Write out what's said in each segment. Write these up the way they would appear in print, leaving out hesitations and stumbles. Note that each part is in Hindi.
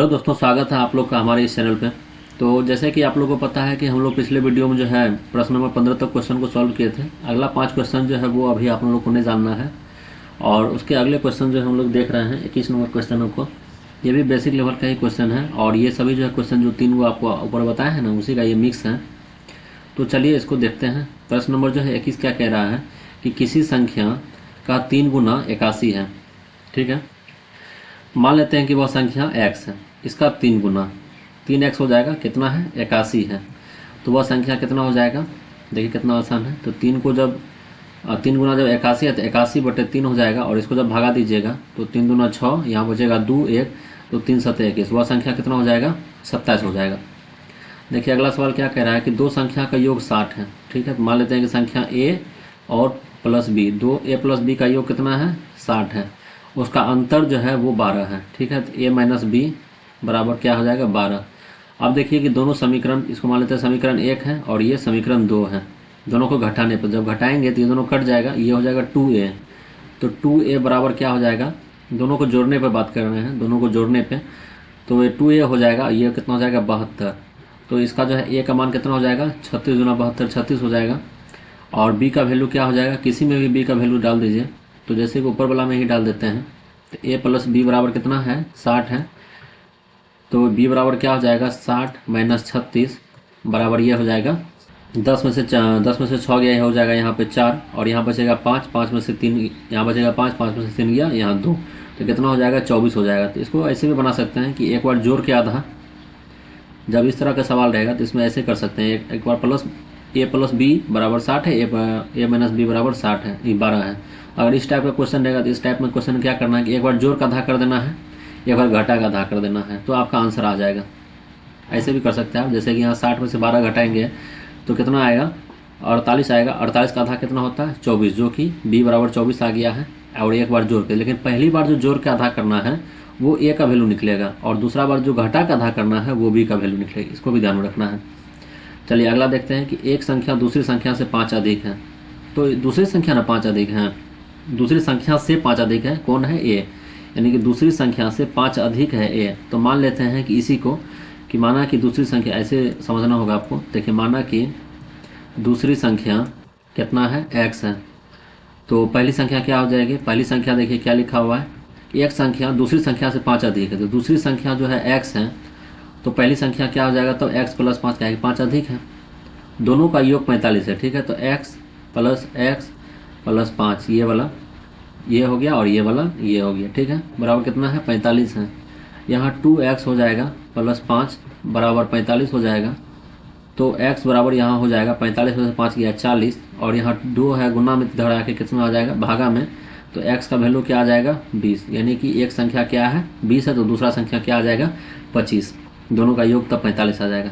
हेलो दोस्तों, स्वागत है आप लोग का हमारे इस चैनल पे। तो जैसे कि आप लोगों को पता है कि हम लोग पिछले वीडियो में जो है प्रश्न नंबर 15 तक क्वेश्चन को सॉल्व किए थे। अगला 5 क्वेश्चन जो है वो अभी आप लोगों को नहीं जानना है, और उसके अगले क्वेश्चन जो हम लोग देख रहे हैं 21 नंबर क्वेश्चनों को। ये भी बेसिक लेवल का ही क्वेश्चन है, और ये सभी जो है क्वेश्चन जो 3 वो आपको ऊपर बताए हैं ना, उसी का ये मिक्स है। तो चलिए इसको देखते हैं। प्रश्न नंबर जो है 21 क्या कह रहा है कि किसी संख्या का 3 गुना 81 है। ठीक है, मान लेते हैं कि वह संख्या x है, इसका 3 गुना 3x हो जाएगा, कितना है 81 है। तो वह संख्या कितना हो जाएगा, देखिए कितना आसान है। तो 3 को जब 3 गुना जब 81 है तो 81/3 हो जाएगा, और इसको जब भागा दीजिएगा तो 3 दूना 6, यहाँ बचेगा 2 1, तो 3 7 21, वह संख्या कितना हो जाएगा 27 हो जाएगा। देखिए अगला सवाल क्या कह रहा है कि दो संख्या का योग 60 है। ठीक है, तो मान लेते हैं कि संख्या a और प्लस b, दो a प्लस b का योग कितना है 60 है, उसका अंतर जो है वो 12 है। ठीक है, तो a माइनस बी बराबर क्या हो जाएगा 12। अब देखिए कि दोनों समीकरण, इसको मान लेते हैं समीकरण 1 है और ये समीकरण 2 है। दोनों को घटाने पर जब घटाएंगे तो ये दोनों कट जाएगा, ये हो जाएगा 2a। तो 2a बराबर क्या हो जाएगा, दोनों को जोड़ने पर बात कर रहे हैं, दोनों को जोड़ने पे तो ये 2a हो जाएगा, ये कितना हो जाएगा 72। तो इसका जो है a का मान कितना हो जाएगा 36 गुना 72 36 हो जाएगा। और b का वैल्यू क्या हो जाएगा, किसी में भी b का वैल्यू डाल दीजिए। तो जैसे कि ऊपर वाला में ही डाल देते हैं, तो a प्लस बी बराबर कितना है 60 है। तो b बराबर क्या हो जाएगा 60 माइनस 36 बराबर ये हो जाएगा 10 में से 6 गया, ये हो जाएगा यहाँ पे 4, और यहाँ बचेगा 5, 5 में से 3 यहाँ बचेगा 5, 5 में से 3 गया यहाँ 2, तो कितना हो जाएगा 24 हो जाएगा। तो इसको ऐसे भी बना सकते हैं कि एक बार जोड़ के आधा, जब इस तरह का सवाल रहेगा तो इसमें ऐसे कर सकते हैं, एक बार प्लस a प्लस बी बराबर 60 है, a माइनस बी बराबर 60 है, ये 12 है। अगर इस टाइप का क्वेश्चन रहेगा तो इस टाइप में क्वेश्चन क्या करना है कि एक बार जोड़ का आधा कर देना है, एक बार घटा का आधा कर देना है, तो आपका आंसर आ जाएगा। ऐसे भी कर सकते हैं आप, जैसे कि यहाँ 60 में से 12 घटाएंगे तो कितना आएगा 48 आएगा। 48 का आधा कितना होता है 24, जो कि b बराबर 24 आ गया है। और एक बार जोड़ के, लेकिन पहली बार जो जोड़ के आधा करना है वो a का वैल्यू निकलेगा, और दूसरा बार जो घटा का आधा करना है वो b का वैल्यू निकलेगा। इसको भी ध्यान में रखना है। चलिए अगला देखते हैं कि एक संख्या दूसरी संख्या से 5 अधिक है। तो दूसरी संख्या ना 5 अधिक है, दूसरी संख्या से 5 अधिक है, कौन है a, यानी कि दूसरी संख्या से 5 अधिक है a। तो मान लेते हैं कि इसी को कि माना कि दूसरी संख्या, ऐसे समझना होगा आपको। देखिए माना कि दूसरी संख्या कितना है x है, तो पहली संख्या क्या हो जाएगी, पहली संख्या देखिए क्या लिखा हुआ है, एक संख्या दूसरी संख्या से 5 अधिक है। तो दूसरी संख्या जो है x है, तो पहली संख्या क्या हो जाएगा, तो x प्लस 5 क्या है 5 अधिक है, दोनों का योग 45 है। ठीक है, तो x प्लस 5 ये वाला ये हो गया, और ये वाला ये हो गया। ठीक है, बराबर कितना है 45 है। यहाँ 2x हो जाएगा प्लस 5 बराबर 45 हो जाएगा। तो x बराबर यहाँ हो जाएगा 45 में से 5 गया 40, और यहाँ 2 है, गुना में धड़ा के कितना आ जाएगा भागा में, तो x का वैल्यू क्या आ जाएगा 20। यानी कि एक संख्या क्या है 20 है, तो दूसरा संख्या क्या आ जाएगा 25, दोनों का योग तब 45 आ जाएगा।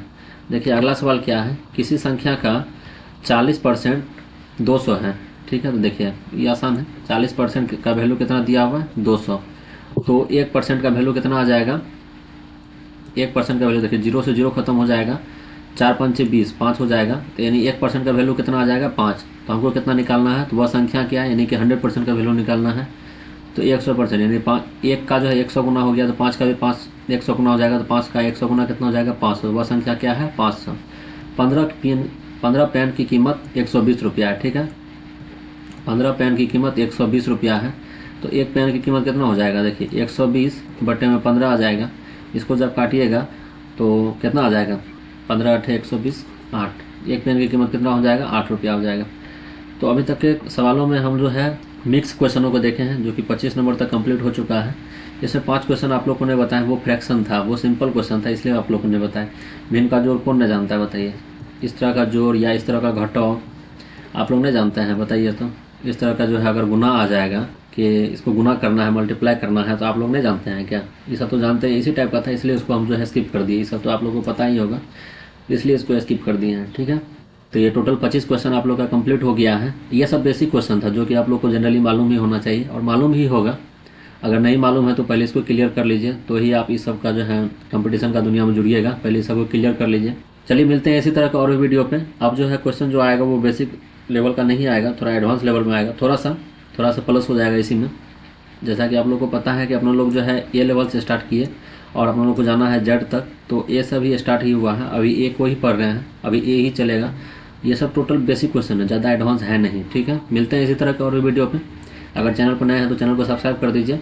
देखिए अगला सवाल क्या है, किसी संख्या का 40% 200 है। ठीक है, तो देखिए ये आसान है, 40% का वैल्यू कितना दिया हुआ है 200, तो 1% का वैल्यू कितना आ जाएगा, 1% का वैल्यू देखिए 0 से 0 खत्म हो जाएगा, 4 5 20 5 हो जाएगा। तो यानी 1% का वैल्यू कितना आ जाएगा 5। तो हमको कितना निकालना है, तो वह संख्या क्या है, यानी कि 100% का वैल्यू निकालना है। तो 100%, यानी 1 का जो है 100 गुना हो गया, तो 5 का भी 100 गुना हो जाएगा, तो 5 का 100 गुना कितना हो जाएगा 500। वह संख्या क्या है 500। 15 पेन की कीमत 120 रुपया है। ठीक है, 15 पेन की कीमत 120 रुपया है। तो एक पेन की कीमत कितना हो जाएगा, देखिए 120 बटे में 15 आ जाएगा। इसको जब काटिएगा तो कितना आ जाएगा 15 8 120 8, एक पेन की कीमत कितना हो जाएगा 8 रुपया हो जाएगा। तो अभी तक के सवालों में हम जो है मिक्स क्वेश्चनों को देखे हैं, जो कि 25 नंबर तक कंप्लीट हो चुका है। इसमें 5 क्वेश्चन आप लोगों ने बताया, वो फ्रैक्शन था, वो सिंपल क्वेश्चन था, इसलिए आप लोगों ने बताया। भिन्न का जोड़ कौन नहीं जानता है बताइए, इस तरह का जोड़ या इस तरह का घटाव आप लोग नहीं जानते हैं बताइए। तो इस तरह का जो है अगर गुना आ जाएगा कि इसको गुना करना है मल्टीप्लाई करना है, तो आप लोग नहीं जानते हैं क्या, ये सब तो जानते हैं, इसी टाइप का था, इसलिए उसको हम जो है स्किप कर दिए। ये सब तो आप लोगों को पता ही होगा, इसलिए इसको स्किप कर दिए हैं। ठीक है, तो ये टोटल 25 क्वेश्चन आप लोग का कंप्लीट हो गया है। ये सब बेसिक क्वेश्चन था जो कि आप लोग को जनरली मालूम ही होना चाहिए, और मालूम ही होगा। अगर नहीं मालूम है तो पहले इसको क्लियर कर लीजिए, तो ही आप इस सब का जो है कंपटीशन का दुनिया में जुड़िएगा। पहले इस सबको क्लियर कर लीजिए। चलिए मिलते हैं इसी तरह का और भी वीडियो पे। अब जो है क्वेश्चन जो आएगा वो बेसिक लेवल का नहीं आएगा, थोड़ा एडवांस लेवल में आएगा, थोड़ा सा प्लस हो जाएगा इसी में। जैसा कि आप लोग को पता है कि अपना लोग जो है ए लेवल से स्टार्ट किए और हम लोग को जाना है जेड तक। तो ए से अभी स्टार्ट ही हुआ है, अभी ए को ही पढ़ रहे हैं, अभी ए ही चलेगा। ये सब टोटल बेसिक क्वेश्चन है, ज़्यादा एडवांस है नहीं। ठीक है, मिलते हैं इसी तरह के और वीडियो पे। अगर चैनल पर नए हैं तो चैनल को सब्सक्राइब कर दीजिए।